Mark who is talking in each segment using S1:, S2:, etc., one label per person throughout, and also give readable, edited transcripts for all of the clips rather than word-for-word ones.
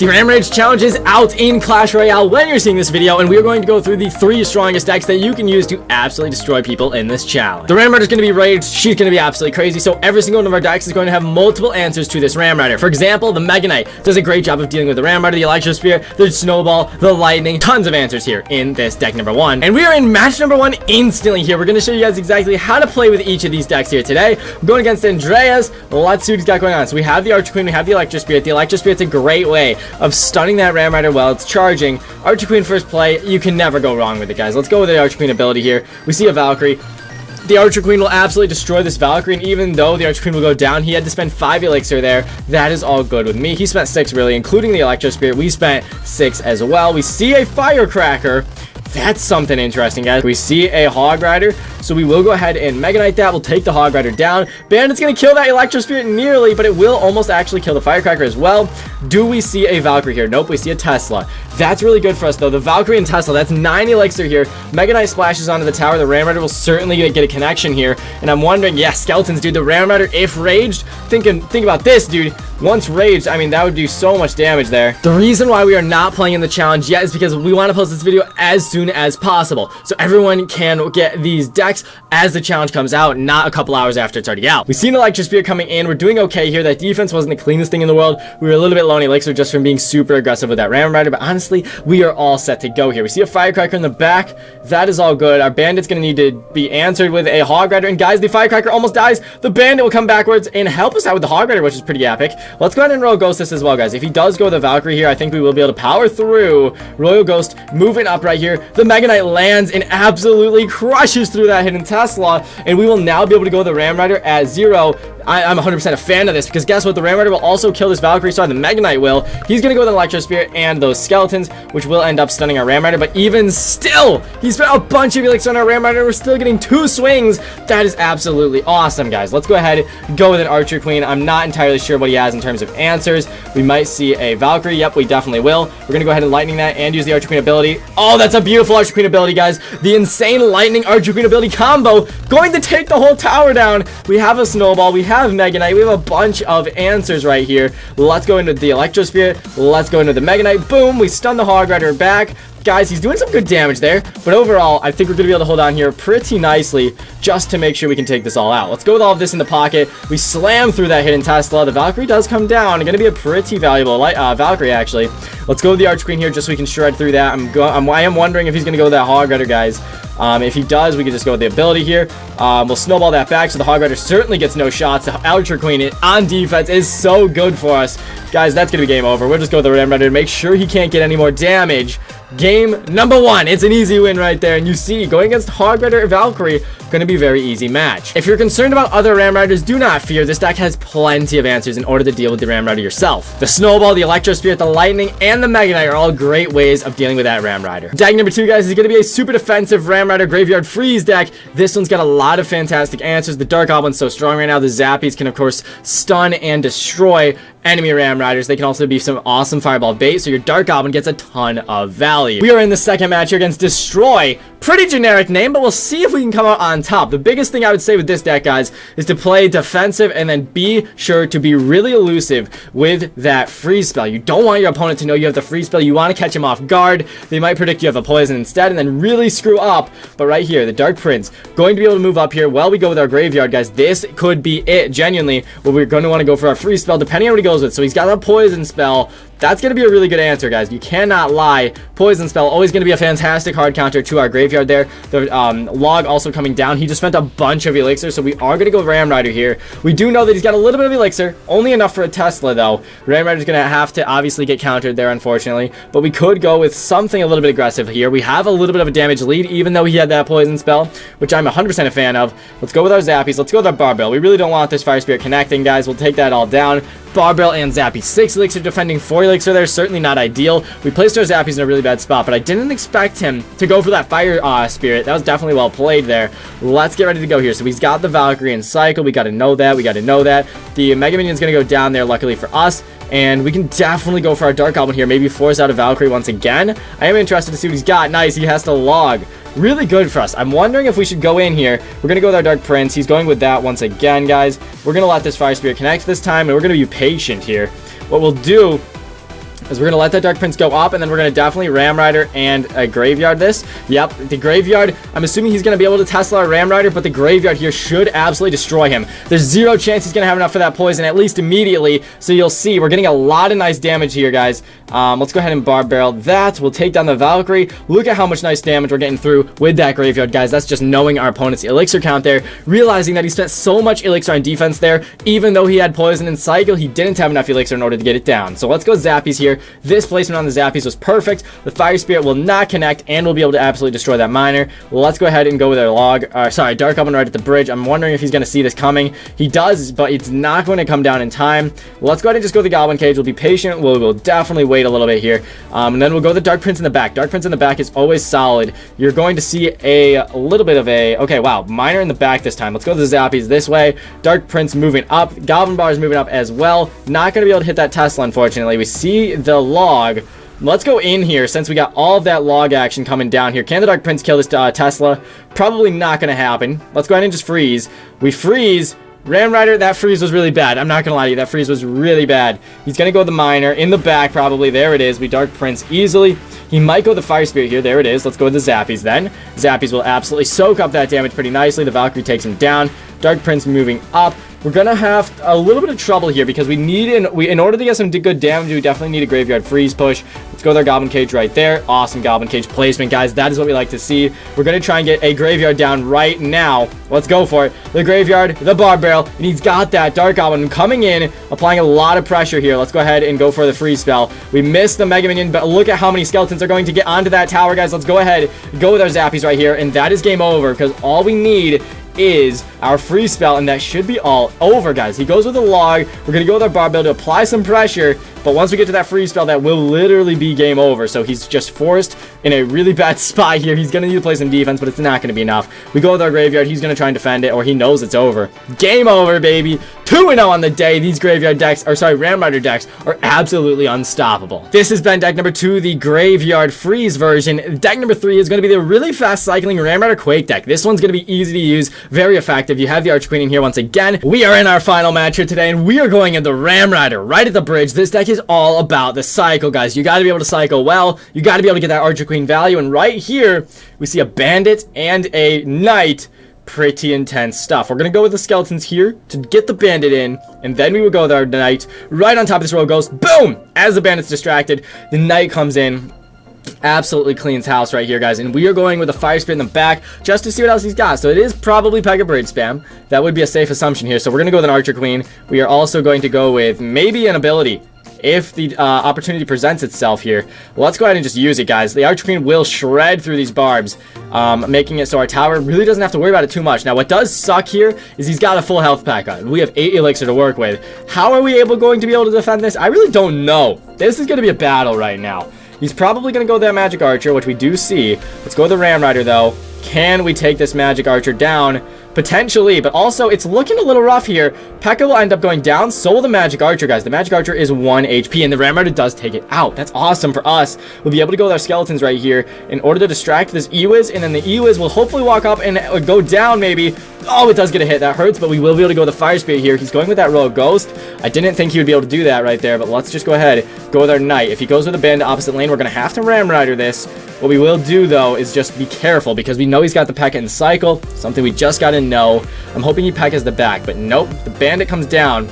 S1: The Ram Rage challenge is out in Clash Royale when you're seeing this video, and we are going to go through the 3 strongest decks that you can use to absolutely destroy people in this challenge. The Ram Rider is going to be raged, she's going to be absolutely crazy, so every single one of our decks is going to have multiple answers to this Ram Rider. For example, the Mega Knight does a great job of dealing with the Ram Rider, the Electro Spear, the Snowball, the Lightning, tons of answers here in this deck number 1. And we are in match number 1 instantly here. We're going to show you guys exactly how to play with each of these decks here today. We're going against Andreas. Let's see what he's got going on. So we have the Archer Queen, we have the Electro Spirit. The Electro Spirit's a great way of stunning that Ram Rider while it's charging. Archer Queen first play, you can never go wrong with it, guys. Let's go with the Archer Queen ability here. We see a Valkyrie. The Archer Queen will absolutely destroy this Valkyrie, and even though the Archer Queen will go down, he had to spend 5 elixir there. That is all good with me. He spent 6 really, including the Electro Spirit. We spent 6 as well. We see a Firecracker. That's something interesting, guys. We see a Hog Rider, so we will go ahead and Mega Knight that. We'll take the Hog Rider down. Bandit's gonna kill that Electro Spirit nearly, but it will almost actually kill the Firecracker as well. Do we see a Valkyrie here? Nope, we see a Tesla. That's really good for us, though. The Valkyrie and Tesla, that's 9 elixir here. Mega Knight splashes onto the tower. The Ram Rider will certainly get a connection here, and I'm wondering, yeah, skeletons, dude. The Ram Rider, if raged, think about this, dude. Once raged, I mean, that would do so much damage there. The reason why we are not playing in the challenge yet is because we want to post this video as soon as possible, so everyone can get these decks as the challenge comes out, not a couple hours after it's already out. We see an Electro Spear coming in. We're doing okay here. That defense wasn't the cleanest thing in the world. We were a little bit low on elixir just from being super aggressive with that Ram Rider, but honestly, we are all set to go here. We see a Firecracker in the back. That is all good. Our Bandit's going to need to be answered with a Hog Rider, and guys, the Firecracker almost dies. The Bandit will come backwards and help us out with the Hog Rider, which is pretty epic. Let's go ahead and Royal Ghost this as well, guys. If he does go with the Valkyrie here, I think we will be able to power through. Royal Ghost moving up right here. The Mega Knight lands and absolutely crushes through that hidden Tesla, and we will now be able to go with the Ram Rider at 0. I'm 100% a fan of this, because guess what? The Ram Rider will also kill this Valkyrie star. The Mega Knight will. He's going to go with an Electro Spirit and those skeletons, which will end up stunning our Ram Rider, but even still, he spent a bunch of elixir on our Ram Rider. We're still getting 2 swings. That is absolutely awesome, guys. Let's go ahead and go with an Archer Queen. I'm not entirely sure what he has in terms of answers. We might see a Valkyrie. Yep, we definitely will. We're going to go ahead and Lightning that and use the Archer Queen ability. Oh, that's a beautiful Archer Queen ability, guys. The insane Lightning Archer Queen ability combo going to take the whole tower down. We have a Snowball. We have Mega Knight. We have a bunch of answers right here. Let's go into the Electro Spirit. Let's go into the Mega Knight. Boom. We stun the Hog Rider back. Guys, he's doing some good damage there, but overall, I think we're going to be able to hold on here pretty nicely just to make sure we can take this all out. Let's go with all of this in the pocket. We slam through that hidden Tesla. The Valkyrie does come down. Going to be a pretty valuable Valkyrie, actually. Let's go with the Archer Queen here just so we can shred through that. I am wondering if he's going to go with that Hog Rider, guys. If he does, we can just go with the ability here. We'll snowball that back, so the Hog Rider certainly gets no shots. The Archer Queen on defense is so good for us. Guys, that's going to be game over. We'll just go with the Ram Rider to make sure he can't get any more damage. Game number 1. It's an easy win right there, and you see, going against Hog Rider or Valkyrie, going to be a very easy match. If you're concerned about other Ram Riders, do not fear. This deck has plenty of answers in order to deal with the Ram Rider yourself. The Snowball, the Electro Spirit, the Lightning, and the Mega Knight are all great ways of dealing with that Ram Rider. Deck number 2, guys, is going to be a super defensive Ram Rider Graveyard Freeze deck. This one's got a lot of fantastic answers. The Dark Goblin's so strong right now. The Zappies can, of course, stun and destroy enemy Ram Riders. They can also be some awesome Fireball bait, so your Dark Goblin gets a ton of value. We are in the second match here against Destroy. Pretty generic name, but we'll see if we can come out on top. The biggest thing I would say with this deck, guys, is to play defensive and then be sure to be really elusive with that freeze spell. You don't want your opponent to know you have the freeze spell. You want to catch him off guard. They might predict you have a poison instead and then really screw up. But right here, the Dark Prince going to be able to move up here while we go with our graveyard, guys. This could be it, genuinely, where we're going to want to go for our freeze spell, depending on what he goes with. So he's got a poison spell. That's going to be a really good answer, guys. You cannot lie. Poison spell, always going to be a fantastic hard counter to our graveyard there. The log also coming down. He just spent a bunch of elixir, so we are going to go Ram Rider here. We do know that he's got a little bit of elixir. Only enough for a Tesla, though. Ram Rider's going to have to obviously get countered there, unfortunately. But we could go with something a little bit aggressive here. We have a little bit of a damage lead, even though he had that poison spell, which I'm 100% a fan of. Let's go with our Zappies. Let's go with our Barbell. We really don't want this Fire Spirit connecting, guys. We'll take that all down. Barbell and Zappy. 6 elixir defending 4 elixir there. Certainly not ideal. We placed our Zappies in a really bad spot, but I didn't expect him to go for that Fire Spirit. That was definitely well played there. Let's get ready to go here. So he's got the Valkyrie and Cycle. We got to know that. We got to know that. The Mega Minion's going to go down there, luckily for us. And we can definitely go for our Dark Goblin here. Maybe force out a Valkyrie once again. I am interested to see what he's got. Nice. He has to log. Really good for us. I'm wondering if we should go in here. We're going to go with our Dark Prince. He's going with that once again, guys. We're going to let this Fire Spirit connect this time, and we're going to be patient here. What we'll do is we're going to let that Dark Prince go up, and then we're going to definitely Ram Rider and a Graveyard this. Yep, the Graveyard, I'm assuming he's going to be able to Tesla our Ram Rider, but the Graveyard here should absolutely destroy him. There's zero chance he's going to have enough for that poison, at least immediately, so you'll see we're getting a lot of nice damage here, guys. Let's go ahead and Barb Barrel that. We'll take down the Valkyrie. Look at how much nice damage we're getting through with that Graveyard, guys. That's just knowing our opponent's elixir count there, realizing that he spent so much elixir on defense there. Even though he had poison and cycle, he didn't have enough elixir in order to get it down. So let's go Zappies here. This placement on the Zappies was perfect. The Fire Spirit will not connect, and we'll be able to absolutely destroy that miner. Well, let's go ahead and go with our Dark Oven right at the bridge. I'm wondering if he's going to see this coming. He does, but it's not going to come down in time. Let's go ahead and just go the Goblin Cage. We'll be patient. We'll definitely wait a little bit here. And then we'll go the Dark Prince in the back. Dark Prince in the back is always solid. You're going to see a little bit of a... Okay, wow. Miner in the back this time. Let's go to the Zappies this way. Dark Prince moving up. Goblin Bar is moving up as well. Not going to be able to hit that Tesla, unfortunately. We see the log. Let's go in here since we got all of that log action coming down here. Can the Dark Prince kill this Tesla? Probably not going to happen. Let's go ahead and just freeze. We freeze. Ram Rider, that freeze was really bad. I'm not going to lie to you. That freeze was really bad. He's going to go the miner in the back probably. There it is. We Dark Prince easily. He might go the Fire Spirit here. There it is. Let's go with the Zappies then. Zappies will absolutely soak up that damage pretty nicely. The Valkyrie takes him down. Dark Prince moving up. We're going to have a little bit of trouble here because we need, in order to get some good damage, we definitely need a Graveyard Freeze push. Let's go with our Goblin Cage right there. Awesome Goblin Cage placement, guys. That is what we like to see. We're going to try and get a Graveyard down right now. Let's go for it. The Graveyard, the Barb Barrel, and he's got that Dark Goblin coming in, applying a lot of pressure here. Let's go ahead and go for the freeze spell. We missed the Mega Minion, but look at how many skeletons are going to get onto that tower, guys. Let's go ahead, go with our Zappies right here, and that is game over because all we need is our free spell, and that should be all over, guys. He goes with a log. We're gonna go with our barbell to apply some pressure, but once we get to that free spell, that will literally be game over. So he's just forced in a really bad spot here. He's gonna need to play some defense, but it's not gonna be enough. We go with our Graveyard. He's gonna try and defend it, or he knows it's over. Game over, baby. 2-0 on the day. These Graveyard decks, or sorry, Ram Rider decks are absolutely unstoppable. This has been deck number 2, the Graveyard Freeze version. Deck number 3 is gonna be the really fast cycling Ram Rider Quake deck. This one's gonna be easy to use, very effective. You have the Archer Queen in here once again. We are in our final match here today, and we are going in the Ram Rider right at the bridge. This deck is all about the cycle, guys. You got to be able to cycle well. You got to be able to get that Archer Queen value, and right here we see a Bandit and a Knight. Pretty intense stuff. We're gonna go with the skeletons here to get the Bandit in, and then we will go with our Knight right on top of this Rogue Ghost. Boom! As the Bandit's distracted, the Knight comes in. Absolutely cleans house right here, guys, and we are going with a Fire Spirit in the back just to see what else he's got. So it is probably Pega Bridge spam. That would be a safe assumption here. So we're gonna go with an Archer Queen. We are also going to go with maybe an ability if the opportunity presents itself here. Well, let's go ahead and just use it, guys. The Archer Queen will shred through these barbs, making it so our tower really doesn't have to worry about it too much. Now, what does suck here is he's got a full health pack on. We have 8 elixir to work with. How are we going to be able to defend this? I really don't know. This is going to be a battle right now. He's probably going to go that Magic Archer, which we do see. Let's go with the Ram Rider, though. Can we take this Magic Archer down? Potentially, but also it's looking a little rough here. P.E.K.K.A will end up going down, so will the Magic Archer, guys. The Magic Archer is 1 HP, and the Ram Rider does take it out. That's awesome for us. We'll be able to go with our skeletons right here in order to distract this Ewiz, and then the Ewiz will hopefully walk up and go down, maybe. Oh, it does get a hit. That hurts, but we will be able to go with the Fire Spirit here. He's going with that Rogue Ghost. I didn't think he would be able to do that right there, but let's just go ahead, go with our Knight. If he goes with a Bandit opposite lane, we're going to have to Ram Rider this. What we will do, though, is just be careful, because we know he's got the P.E.K.K.A in the cycle, something we just got to know. I'm hoping he P.E.K.K.A's the back, but nope, the Bandit comes down.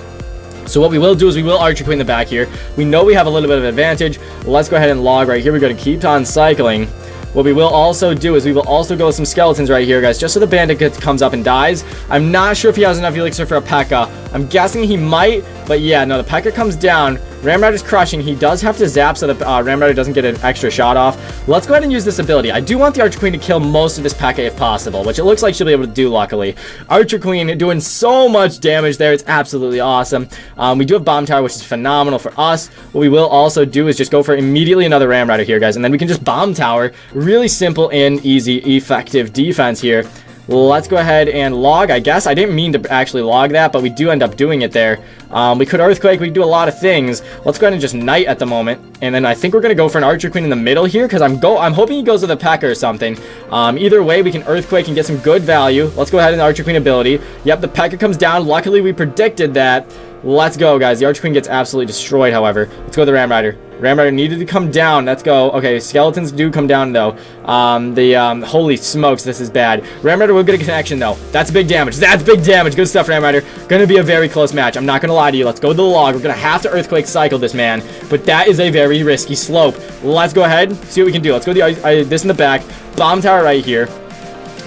S1: So what we will do is we will Archer Queen the back here. We know we have a little bit of advantage. Let's go ahead and log right here. We're going to keep on cycling. What we will also do is we will also go with some skeletons right here, guys, just so the Bandit comes up and dies. I'm not sure if he has enough elixir for a P.E.K.K.A. I'm guessing he might, but yeah, no, the P.E.K.K.A comes down. Ram Rider's crushing. He does have to zap so the Ram Rider doesn't get an extra shot off. Let's go ahead and use this ability. I do want the Archer Queen to kill most of this P.E.K.K.A if possible, which it looks like she'll be able to do, luckily. Archer Queen doing so much damage there. It's absolutely awesome. We do have Bomb Tower, which is phenomenal for us. What we will also do is just go for immediately another Ram Rider here, guys, and then we can just Bomb Tower. Really simple and easy, effective defense here. Let's go ahead and log, I guess. I didn't mean to actually log that, but we do end up doing it there. We could Earthquake. We could do a lot of things. Let's go ahead and just Knight at the moment. And then I think we're going to go for an Archer Queen in the middle here, because I'm hoping he goes with a P.E.K.K.A or something. Either way, we can Earthquake and get some good value. Let's go ahead and Archer Queen ability. Yep, the P.E.K.K.A comes down. Luckily, we predicted that. Let's go, guys. The Archer Queen gets absolutely destroyed, however. Let's go with the Ram Rider. Ramrider needed to come down. Let's go. Okay, skeletons do come down, though. Holy smokes, this is bad. Ramrider will get a connection, though. That's big damage. That's big damage. Good stuff, Ramrider. Gonna be a very close match. I'm not gonna lie to you. Let's go to the log. We're gonna have to Earthquake cycle this, man. But that is a very risky slope. Let's go ahead, see what we can do. Let's go this in the back. Bomb tower right here.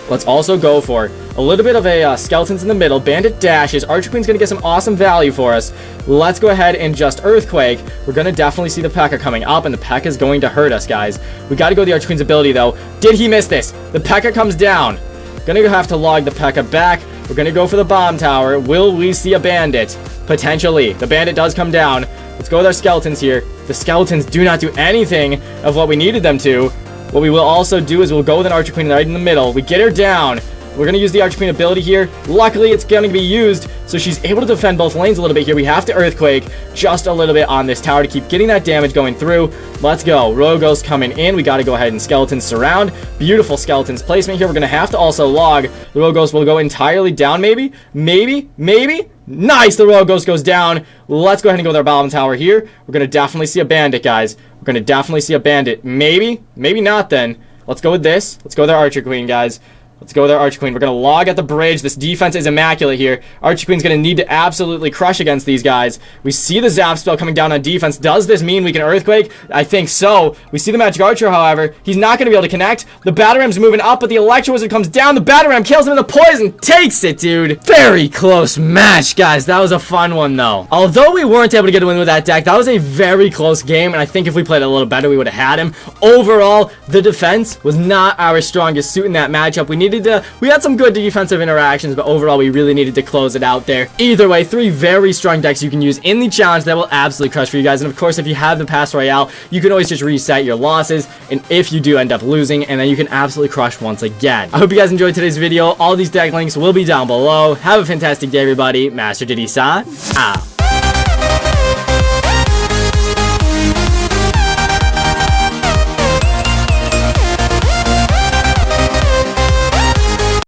S1: Let's also go for a little bit of a skeletons in the middle. Bandit dashes. Archer Queen's going to get some awesome value for us. Let's go ahead and just Earthquake. We're going to definitely see the P.E.K.K.A. coming up, and the P.E.K.K.A. is going to hurt us, guys. We got to go the Archer Queen's ability, though. Did he miss this? The P.E.K.K.A. comes down. Going to have to log the P.E.K.K.A. back. We're going to go for the bomb tower. Will we see a bandit? Potentially. The bandit does come down. Let's go with our skeletons here. The skeletons do not do anything of what we needed them to. What we will also do is we'll go with an Archer Queen right in the middle. We get her down. We're going to use the Archer Queen ability here. Luckily, it's going to be used, so she's able to defend both lanes a little bit here. We have to Earthquake just a little bit on this tower to keep getting that damage going through. Let's go. Royal Ghost coming in. We got to go ahead and Skeletons surround. Beautiful Skeletons placement here. We're going to have to also log. The Royal Ghost will go entirely down, maybe? Maybe? Nice! The Royal Ghost goes down. Let's go ahead and go with our bottom tower here. We're going to definitely see a bandit, guys. We're going to definitely see a bandit. Maybe not then. Let's go with this. Let's go with our Archer Queen, guys. Let's go with our Archer Queen. We're going to log at the bridge. This defense is immaculate here. Archer Queen's going to need to absolutely crush against these guys. We see the Zap spell coming down on defense. Does this mean we can Earthquake? I think so. We see the Magic Archer, however. He's not going to be able to connect. The Bataram's moving up, but the Electro Wizard comes down. The Bataram kills him, and the Poison takes it, dude. Very close match, guys. That was a fun one, though. Although we weren't able to get a win with that deck, that was a very close game, and I think if we played a little better, we would have had him. Overall, the defense was not our strongest suit in that matchup. We had some good defensive interactions, but overall, we really needed to close it out there. Either way, 3 very strong decks you can use in the challenge that will absolutely crush for you guys. And of course, if you have the Pass Royale, you can always just reset your losses. And if you do end up losing, and then you can absolutely crush once again. I hope you guys enjoyed today's video. All these deck links will be down below. Have a fantastic day, everybody. Master Diddy-san out.